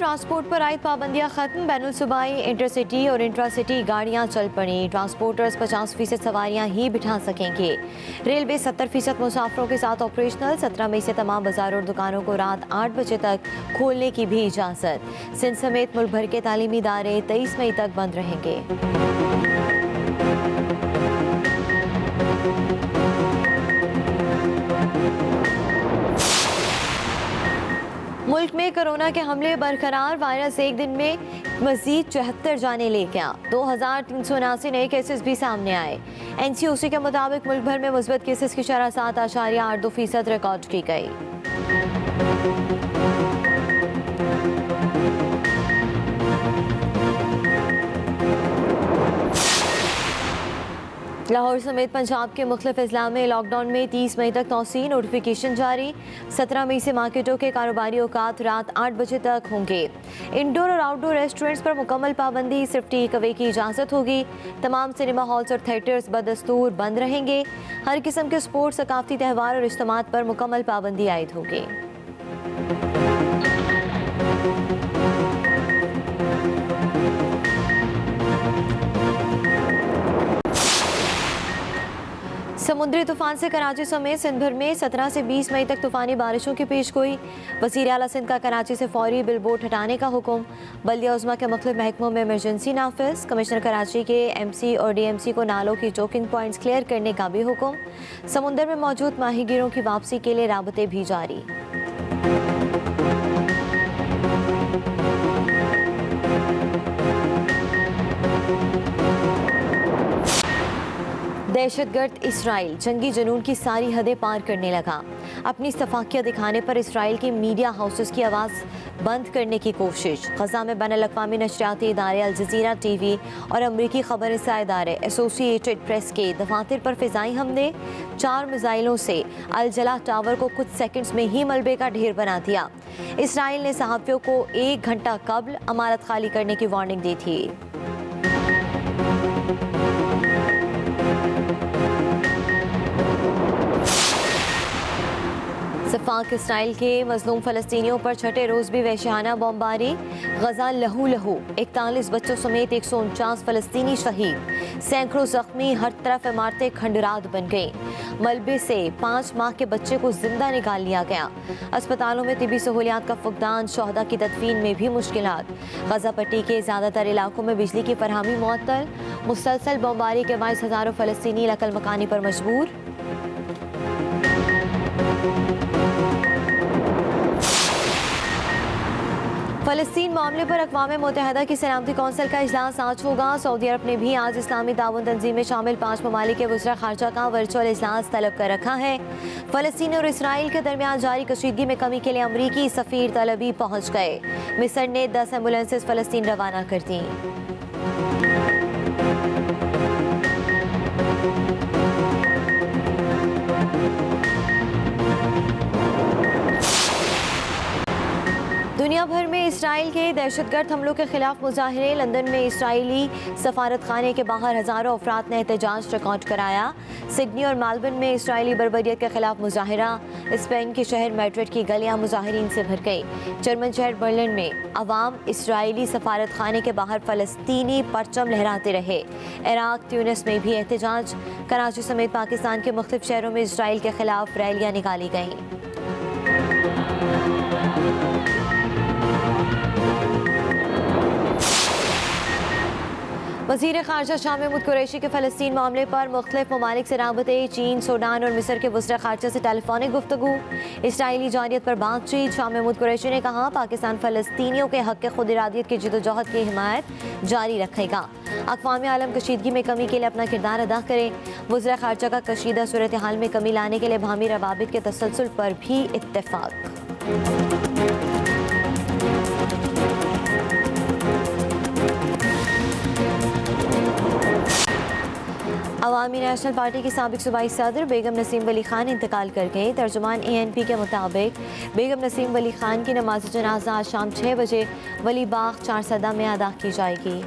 Transport पर आयद पाबंदियां खत्म। बैनुल सूबाई, इंटरसिटी और इंट्रासिटी गाड़ियां चल पड़ी। ट्रांसपोर्टर्स 50% सवारियां ही बिठा सकेंगे। रेलवे 70% मुसाफिरों के साथ ऑपरेशनल। 17 मई से तमाम बाजार और दुकानों को रात 8 बजे तक खोलने की भी इजाज़त। सिंध समेत मुल्क भर के तालीमी इदारे 23 मई तक बंद रहेंगे। मुल्क में कोरोना के हमले बरकरार। वायरस एक दिन में मजीद 74 जाने ले गया। 2379 नए केसेस भी सामने आए। NCOC के मुताबिक मुल्क भर में मुस्बत केसेस की शरह 7.82% रिकॉर्ड की गई। लाहौर समेत पंजाब के मुख्तलिफ अजला में लॉकडाउन में 30 मई तक तौसीह। नोटिफिकेशन जारी। 17 मई से मार्केटों के कारोबारी औकात रात 8 बजे तक होंगे। इंडोर और आउटडोर रेस्टोरेंट्स पर मुकम्मल पाबंदी। सिर्फ टेक अवे की इजाज़त होगी। तमाम सिनेमा हॉल्स और थिएटर्स बदस्तूर बंद रहेंगे। हर किस्म के स्पोर्ट्स, सकाफती त्यौहार और इज्तिमात पर मुकम्मल पाबंदी आयद होगी। समुद्री तूफान से कराची समेत सिंध भर में 17 से 20 मई तक तूफानी बारिशों की पेशगोई। वज़ीर आला सिंध का कराची से फौरी बिलबोर्ड हटाने का हुक्म। बल्दिया उज़्मा के मुख्तलिफ महकमों में इमरजेंसी नाफिज। कमिश्नर कराची के MC और DMC को नालों की चोकिंग पॉइंट्स क्लियर करने का भी हुक्म। समुंदर में मौजूद माहीगीरों की वापसी के लिए राबते भी जारी। दहशतगर्द इसराइल जंगी जुनून की सारी हदें पार करने लगा। अपनी सफाकियत दिखाने पर इसराइल के मीडिया हाउसेस की आवाज़ बंद करने की कोशिश। गजा में बैनुल-अक़वामी नशरियाती इदारे अल जज़ीरा TV और अमरीकी खबर रसा इदारे एसोसिएटेड प्रेस के दफातर पर फ़िज़ाई हमले। 4 मिसाइलों से अल जला टावर को कुछ सेकंड्स में ही मलबे का ढेर बना दिया। इसराइल ने सहाफ़ियों को 1 घंटा कबल अमारत खाली करने की वार्निंग दी थी। सफाक इसराइल के मजलूम फ़लस्तीनियों पर छठे रोज़ भी वहशियाना बमबारी। गजा लहू लहू। 41 बच्चों समेत 149 फ़लस्तीनी शहीद। सैकड़ों जख्मी। हर तरफ इमारतें खंडरात बन गईं। मलबे से 5 माह के बच्चे को जिंदा निकाल लिया गया। अस्पतालों में तिबी सहूलियात का फुकदान। शोहदा की तदफीन में भी मुश्किलात। गजा पट्टी के ज़्यादातर इलाकों में बिजली की फरहमी मुअत्तल। मुसलसल बमबारी के बाइस हज़ारों फ़लस्तीनी नकल मकानी पर मजबूर। फ़लस्तीन मामले पर अक़वाम मुत्तहिदा की सलामती कौंसिल का इजलास आज होगा। सऊदी अरब ने भी आज इस्लामी ताउन तंजीम में शामिल 5 ममालिक के वज़ीर ख़ारजा का वर्चुअल इजलास तलब कर रखा है। फ़लस्तीन और इसराइल के दरमियान जारी कशीदगी में कमी के लिए अमरीकी सफ़ीर तलबी पहुँच गए। मिस्र ने 10 एम्बुलेंसेज फ़लस्तीन रवाना कर दी। दुनिया भर में इसराइल के दहशतगर्द हमलों के खिलाफ मुजाहरे। लंदन में इसराइली सफारत खाने के बाहर हज़ारों अफराद ने एहतजाज रिकॉर्ड कराया। सिडनी और मेलबर्न में इसराइली बर्बरियत के खिलाफ मुजाहरा। स्पेन के शहर मैड्रिड की गलियां मुजाहिरीन से भर गई। जर्मन शहर बर्लिन में अवाम इसराइली सफारत खाने के बाहर फ़लस्तीनी परचम लहराते रहे। इराक, ट्यूनिस में भी एहतजाज। कराची समेत पाकिस्तान के मुख्तलिफ शहरों में इसराइल के खिलाफ रैलियाँ निकाली गईं। वज़ीर ख़ारजा शाह महमूद कुरैशी के फ़लस्तीन मामले पर मुख्तलिफ ममालिक से राबते। चीन, सूडान और मिस्र के वज़ीर ख़ारजा से टेलीफोनिक गुफ्तगू। इसराइली जारियत पर बातचीत। शाह महमूद कुरैशी ने कहा पाकिस्तान फ़लस्तीनियों के हक़ के खुद इरादियत की जदोजहद की हिमायत जारी रखेगा। अक़वाम आलम कशीदगी में कमी के लिए अपना किरदार अदा करे। वज़ीर ख़ारजा का कशीदा सूरत हाल में कमी लाने के लिए बाहमी रवाबित के तसलसल पर भी इत्तेफ़ाक़। अवामी नेशनल पार्टी की साबिक सूबाई सदर बेगम नसीम वली खान इंतकाल कर गई। तर्जुमान ANP के मुताबिक बेगम नसीम वली खान की नमाज जनाजा आज शाम 6 बजे वली बाग 4 सदा में अदा की जाएगी।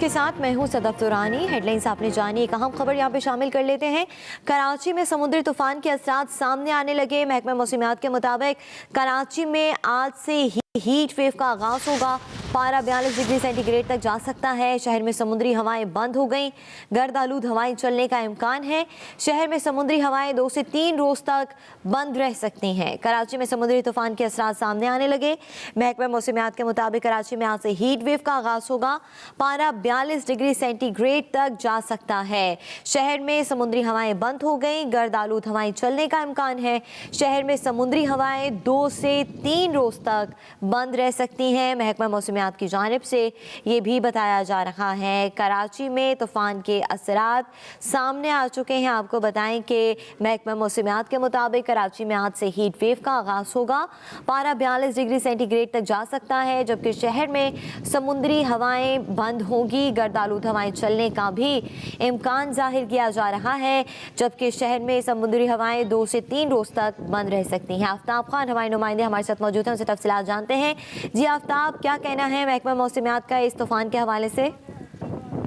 के साथ मैं हूं सदफ तुरानी। हेडलाइंस आपने जानी, एक अहम खबर यहाँ पे शामिल कर लेते हैं। कराची में समुद्री तूफान के असरात सामने आने लगे। महकमा मौसमियात के मुताबिक कराची में आज से हीट वेव का आगाज होगा। पारा 42 डिग्री सेंटीग्रेड तक जा सकता है। शहर में समुद्री हवाएं बंद हो गईं। गर्द आलूद हवाएं चलने का इम्कान है। शहर में समुद्री हवाएं 2 से 3 रोज तक बंद रह सकती हैं। कराची में समुद्री तूफान के असरात सामने आने लगे। महकमा मौसमियात के मुताबिक कराची में आज से हीट वेव का आगाज होगा। पारा 42 डिग्री सेंटीग्रेड तक जा सकता है। शहर में समुद्री हवाएं बंद हो गईं। गर्द आलूद हवाएं चलने का इम्कान है। शहर में समुद्री हवाएं 2 से 3 रोज तक बंद रह सकती हैं। महकमा मौसमियात की जानिब से ये भी बताया जा रहा है कराची में तूफान के असरात सामने आ चुके हैं। आपको बताएं कि महकमा मौसमियात के मुताबिक कराची में आज से हीट वेव का आगाज होगा। पारा 42 डिग्री सेंटीग्रेड तक जा सकता है, जबकि शहर में समुद्री हवाएं बंद होंगी। गर्द आलूद हवाएं चलने का भी इम्कान जाहिर किया जा रहा है, जबकि शहर में समुद्री हवाएं 2 से 3 रोज तक बंद रह सकती हैं। आफ्ताब खान हवाई नुमाइंदे हमारे साथ मौजूद हैं, उनसे तफसीलात जानते हैं। जी आफ्ताब, क्या कहना है महकमा मौसमियात का इस तूफान के हवाले से?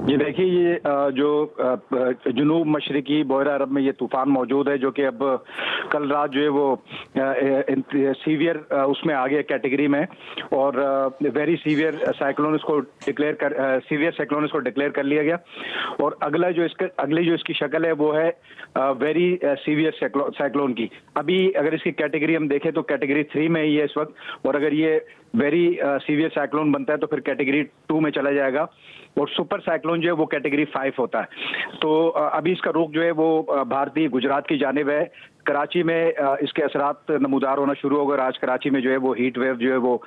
ये देखिए, ये जो जुनूब मशरकी बहरा अरब में ये तूफान मौजूद है, जो कि अब कल रात जो है वो सीवियर उसमें आ गया कैटेगरी में, और वेरी सीवियर साइक्लोन इसको सीवियर साइक्लोन इसको डिक्लेयर कर लिया गया। और अगली जो इसकी शक्ल है वो है वेरी सीवियर साइक्लोन की। अभी अगर इसकी कैटेगरी हम देखें तो कैटेगरी 3 में ही है इस वक्त, और अगर ये वेरी सीवियर साइक्लोन बनता है तो फिर कैटेगरी 2 में चला जाएगा, और सुपर साइक्लोन जो है वो कैटेगरी 5 होता है। तो अभी इसका रुख जो है वो भारतीय गुजरात की जानिब है। कराची में इसके असरात नमूदार होना शुरू हो गए। आज कराची में जो है वो हीट वेव जो है वो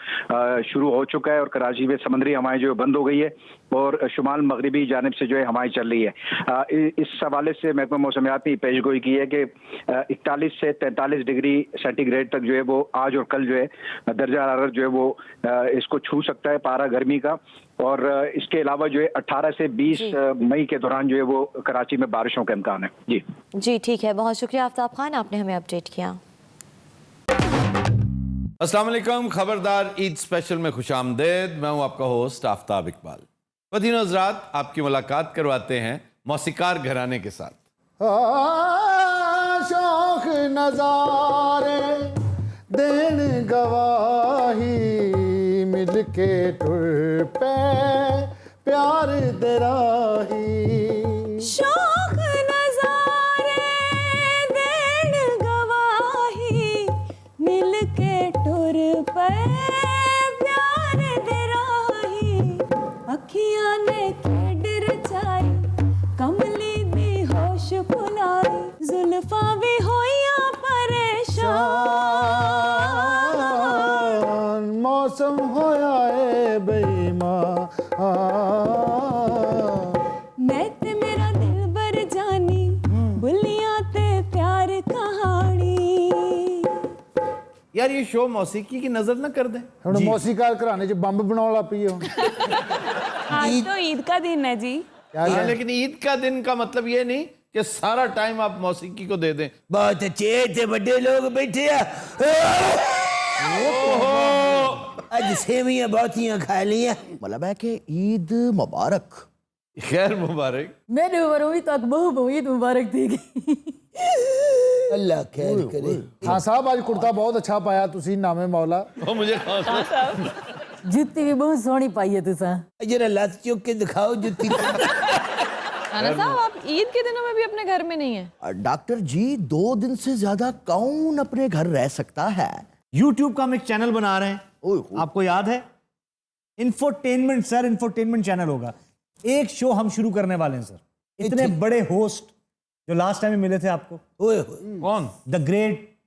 शुरू हो चुका है, और कराची में समुद्री हवाएं जो है बंद हो गई है, और शुमाल मगरिबी जानिब से जो है हवाएं चल रही है। इस हवाले से महकमा मौसमियात ने पेशगोई की है कि 41 से 43 डिग्री सेंटीग्रेड तक जो है वो आज और कल जो है दर्जा हरारत जो है वो इसको छू सकता है, पारा गर्मी का। और इसके अलावा जो है 18 से 20 मई के दौरान जो है वो कराची में बारिशों का इम्कान है। जी ठीक है, बहुत शुक्रिया आफ्ताब खान, आपने हमें अपडेट किया। अस्सलाम वालेकुम, खबरदार ईद स्पेशल में खुशामदेद। मैं हूं आपका होस्ट आफ्ताब इकबाल। वदीन हज़रात, आपकी मुलाकात करवाते हैं मौसीकार घराने के साथ। शौक नजारे देन गवाही मिलके टुर पे प्यार दराही। शौक नजारे देन गवाही मिलके टुर पे प्यार दराही। अखियां ने खेड रचाई कमली दी होश भुलाई। जुल्फां भी होइयां परेशान मौसम होया है बेईमान। मैं ते मेरा दिल बर जानी बुलियां ते प्यार कहानी। यार ये शो मौसीकी की नजर ना कर दें। ਹੁਣ ਮੌਸੀਕਾਰ ਘਰਾਣੇ 'ਚ ਬੰਬ ਬਣਾਉਣ ਲੱਗ ਪਈ ਹੁਣ। आज तो ईद का दिन है जी। हाँ, लेकिन ईद का दिन का मतलब ये नहीं कि सारा टाइम आप मौसीकी को दे दें। बहुत अच्छे थे, बड़े लोग बैठे हैं। आज सेवियां बहुतियां खा लिया। मतलब है कि ईद मुबारक। खैर मुबारक। मेरे ऊपर हुई तो बहुत ईद मुबारक देगी। अल्लाह खैर करे। हाँ साहब, आज कुर्ता बहुत अच्छा पाया तुसी, नामे मौला। वो मुझे कौन सा जुत्ती भी बहुत सोहनी पाई है तुसा। जरा लत चुक के दिखाओ जुत्ती। राना साहब, आप ईद के दिनों में भी अपने घर में नहीं है? डॉक्टर जी, 2 दिन से ज्यादा कौन अपने घर रह सकता है? YouTube का हम एक चैनल बना रहे हैं, आपको याद है? इंफोटेनमेंट सर, इंफोटेनमेंट चैनल होगा। एक शो हम शुरू करने वाले हैं सर। इतने बड़े होस्ट जो लास्ट टाइम में मिले थे आपको, कौन? The great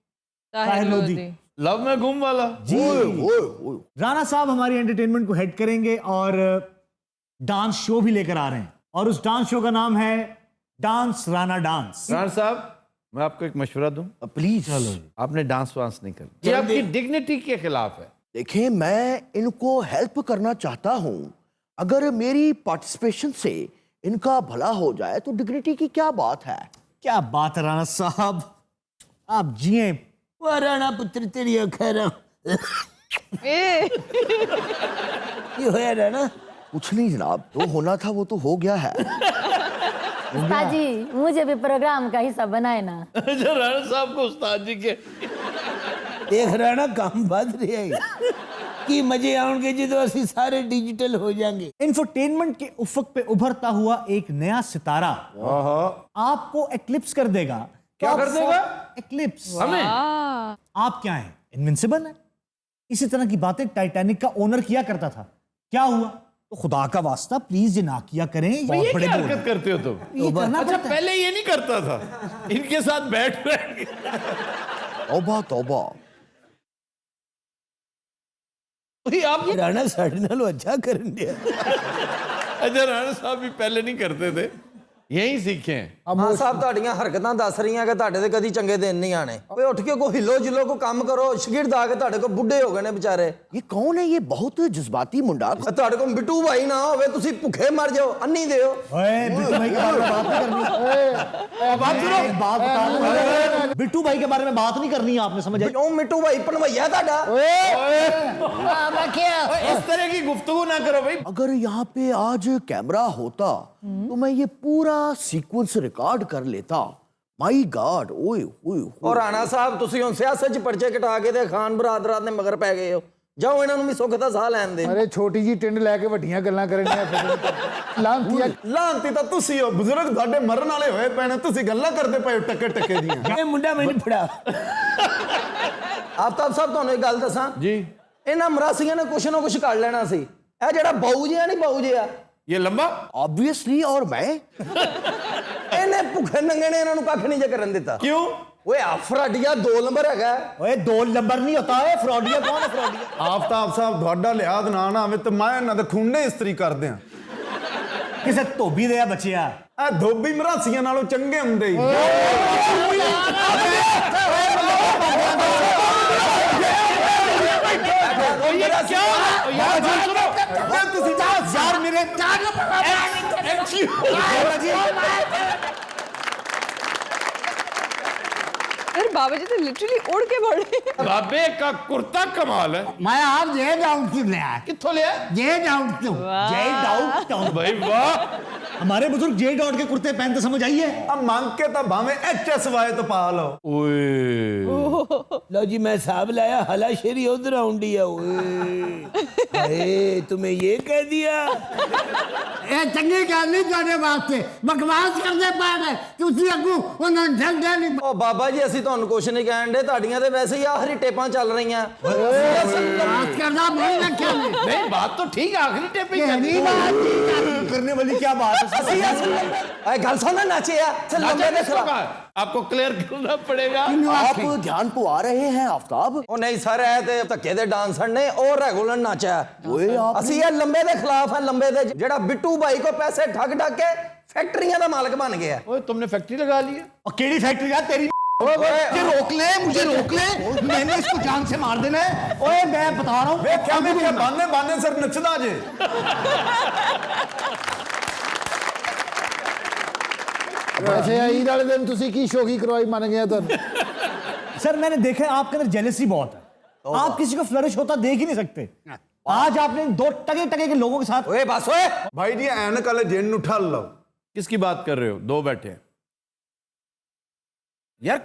Tahir Lodhi, love में गुम वाला जी। राणा साहब हमारी एंटरटेनमेंट को हेड करेंगे और डांस शो भी लेकर आ रहे हैं, और उस डांस शो का नाम है डांस राणा डांस। राणा साहब, मैं आपको एक मशवरा दूं? प्लीज। आपने डांस वांस नहीं करना, ये आपकी डिग्निटी के खिलाफ है। देखिए, मैं इनको हेल्प करना चाहता हूँ। अगर मेरी पार्टिसिपेशन से इनका भला हो जाए तो डिग्निटी की क्या बात है? क्या बात है राणा साहब, आप जिए। वाह राणा पुत्र, तेरी खैर। ये होया राणा, कुछ नहीं जनाब, जो होना था वो तो हो गया है। उस्ताद जी मुझे भी प्रोग्राम का हिस्सा बनाए ना। अच्छा, राणा साहब को उस्ताद जी के देख रहा ना काम बद रहा है कि मजे आउंगे जो असि सारे डिजिटल हो जाएंगे। इंफोटेनमेंट के उफक पे उभरता हुआ एक नया सितारा आपको एक्लिप्स कर देगा। क्या कर देगा? एक्लिप्स। हमें? आप क्या हैं? इनविंसिबल है। इसी तरह की बातें टाइटैनिक का ओनर किया करता था। क्या हुआ? तो खुदा का वास्ता प्लीज ये ना किया करें। ये बहुत बड़े क्या बोल हरकत करते हो तुम? ये करना अच्छा, पड़ता है। पहले ये नहीं करता था, इनके साथ बैठ के तौबा तौबा। आप राणा साढ़े नालों अच्छा करन दिया। अच्छा, राणा साहब भी पहले नहीं करते थे, यही सीखे हैं। ਹਾਂ ਸਾਹਿਬ ਤੁਹਾਡੀਆਂ ਹਰਕਤਾਂ ਦੱਸ ਰਹੀਆਂ ਕਿ ਤੁਹਾਡੇ ਤੇ ਕਦੀ ਚੰਗੇ ਦਿਨ ਨਹੀਂ ਆਣੇ। ਓਏ ਉੱਠ ਕੇ ਕੋਈ ਹਿੱਲੋ ਜਿੱਲੋ ਕੋ ਕੰਮ ਕਰੋ। ਸ਼ਗਿਰਦ ਆ ਕੇ ਤੁਹਾਡੇ ਕੋ ਬੁੱਢੇ ਹੋ ਗਏ ਨੇ ਵਿਚਾਰੇ। ये कौन है? ये बहुत जज्बाती मुंडा। ਤੁਹਾਡੇ ਕੋ ਬਿੱਟੂ ਭਾਈ ਨਾ ਹੋਵੇ ਤੁਸੀਂ ਭੁੱਖੇ ਮਰ ਜਾਓ, ਅੰਨੀ ਦਿਓ। ओए, बिट्टू भाई के बारे में बात नहीं करनी। बात सुनो, एक बात बता दूं। बिट्टू भाई के बारे में बात नहीं करनी है, आपने समझा? ਕਿਉਂ ਮਿੱਟੂ ਭਾਈ ਭਣਵਈਆ ਤੁਹਾਡਾ? इस तरह की गुफ्तगू ना करो भाई। अगर यहाँ पे आज कैमरा होता तो मैं ये पूरा सीक्वेंस रिकॉर्ड कर लेता। माई गॉड, ओए ओए ओए। ਔਰ ਰਾਣਾ ਸਾਹਿਬ ਤੁਸੀਂ ਹੁਣ ਸਿਆਸਤ 'ਚ ਪਰਚੇ ਕਟਾ ਕੇ ਤੇ ਖਾਨ ਬਰਾਦਰਾਂ ਦੇ ਮਗਰ ਪੈ ਗਏ ਹੋ। ਜਾਓ ਇਹਨਾਂ ਨੂੰ ਵੀ ਸੁੱਖ ਦਾ ਸਾਹ ਲੈਣ ਦੇ। ਅਰੇ ਛੋਟੀ ਜੀ ਟਿੰਡ ਲੈ ਕੇ ਵੱਡੀਆਂ ਗੱਲਾਂ ਕਰਨੀਆਂ ਲਾਂਤੀਆ। ਲਾਂਤੀ ਤਾਂ ਤੁਸੀਂ ਹੋ, ਬਜ਼ੁਰਗ ਤੁਹਾਡੇ ਮਰਨ ਵਾਲੇ ਹੋਏ ਪੈਣੇ, ਤੁਸੀਂ ਗੱਲਾਂ ਕਰਦੇ ਪਏ ਹੋ ਟੱਕੇ ਟੱਕੇ ਦੀਆਂ। ਇਹ ਮੁੰਡਾ ਮੈਨੂੰ ਫੜਾ। ਆਫਤਾਬ ਸਾਹਿਬ ਤੁਹਾਨੂੰ ਇੱਕ ਗੱਲ ਦੱਸਾਂ जी, ਇਹਨਾਂ ਮਰਾਸੀਆਂ ਨੇ ਕੁਛ ਨਾ ਕੁਛ ਕਰ ਲੈਣਾ ਸੀ। ਇਹ ਜਿਹੜਾ ਬਾਊ ਜਿਹਾ ਨਹੀਂ ਬਾਊ ਜਿਹਾ ये लंबा ऑब्वियसली। और मैं ਇਹਨੇ ਭੁੱਖੇ ਨੰਗੇ ਨੇ ਇਹਨਾਂ ਨੂੰ ਕੱਖ ਨਹੀਂ ਜੇ ਕਰਨ ਦਿੱਤਾ। क्यों? ਓਏ ਆਫਰਾਡੀਆ 2 ਨੰਬਰ ਹੈਗਾ। ओए, 2 नंबर नहीं होता है। फ्रॉडिया कौन है? फ्रॉडिया ਆਫਤਾਬ ਸਾਹਿਬ ਤੁਹਾਡਾ ਲਿਹਾਜ਼ ਨਾ ਆਵੇ ਤੇ ਮੈਂ ਇਹਨਾਂ ਦੇ ਖੁੰਡੇ ਇਸਤਰੀ ਕਰਦੇ ਆ। किसे धोबी दे बचिया। ਇਹ ਧੋਬੀ ਮਰਾਸੀਆਂ ਨਾਲੋਂ ਚੰਗੇ ਹੁੰਦੇ ਹੀ। ਤੁਸੀਂ ਯਾਰ ਮੇਰੇ यार बाबा जी तो लिटरली उड़ के बढ़े। बाबे का कुर्ता कमाल है। मैं आप जे डाउट से ले आया। कित्थों ले आए? जे डाउट से। जे डाउट भाई वाह, हमारे बुजुर्ग जे डॉट के कुर्ते पहनते समझ आइए। ਆ ਮੰਗ ਕੇ ਤਾਂ ਭਾਵੇਂ HSY ਤੋਂ ਪਾ ਲਓ। ओए लो जी मैं साहब लाया हला शेरी उधर आउंडी है। ओए तुम्हें ये कह दिया? ए चंगी गल नहीं ਤੁਹਾਡੇ ਵਾਸਤੇ ਬਕਵਾਸ ਕਰਦੇ ਪਏ ਨੇ ਤੁਸੀਂ ਅੱਗੂ ਉਹਨਾਂ ਨੂੰ ਠੰਡਾ ਨਹੀਂ। ਓ ਬਾਬਾ ਜੀ ਅਸੀਂ ਤੁਹਾਨੂੰ ਕੁਛ ਨਹੀਂ ਕਹਿਣ ਦੇ, ਤੁਹਾਡੀਆਂ ਤੇ ਵੈਸੇ ਹੀ ਆਖਰੀ ਟੇਪਾਂ ਚੱਲ ਰਹੀਆਂ। बात करना नहीं रखा नहीं, बात तो ठीक है, आखिरी टेप पे ही करनी है। बात करने वाली क्या बात है? ਓਏ ਗੱਲ ਸੁਣ ਨਾ ਨਾਚਿਆ ਚੱਲ ਲੰਬੇ ਦੇ किसको कहा? आपको क्लियर करना पड़ेगा। आप ध्यान पवा रहे हैं आफ्ताब। ਉਹ ਨਹੀਂ ਸਰ ਇਹ ਤੇ ਧੱਕੇ ਦੇ ਡਾਂਸਰ ਨੇ ਉਹ ਰੈਗੂਲਰ ਨਾਚਿਆ। ਓਏ ਆਪ ਅਸੀਂ ਇਹ ਲੰਬੇ ਦੇ ਖਿਲਾਫ ਹੈ। ਲੰਬੇ ਦੇ ਜਿਹੜਾ ਬਿੱਟੂ ਭਾਈ ਕੋ ਪੈਸੇ ਠੱਗ ਠੱਗ ਕੇ ਫੈਕਟਰੀਆਂ ਦਾ ਮਾਲਕ ਬਣ ਗਿਆ। ओए, तुमने फैक्ट्री लगा ली है? और केड़ी फैक्ट्री यार तेरी? मुझे रोक ले, मुझे रोक ले। मैंने इसको जान से मार देना है। ओए मैं बता रहा हूँ। ਵੇਖਿਆ ਵੇਖਿਆ ਬਾਨੇ ਬਾਨੇ ਸਿਰ ਨੱਚਦਾ ਜੇ। ਵੈਸੇ ਈਦ ਵਾਲੇ ਦਿਨ ਤੁਸੀਂ ਕੀ ਸ਼ੋਗੀ ਕਰਵਾਈ ਮੰਨ ਗਿਆ ਤੁਹਾਨੂੰ? सर मैंने देखा है आपके अंदर जेलसी बहुत है। आप किसी को फ्लरिश होता देख ही नहीं सकते। आज आपने 2 टके टके के लोगों के साथ। ਓਏ ਬਸ ਓਏ ਭਾਈ ਜੀ ਐਨਕ ਵਾਲੇ ਜਿੰਨ ਨੂੰ ਠੱਲ ਲਓ। किसकी बात कर रहे हो? 2 बैठे हैं यार।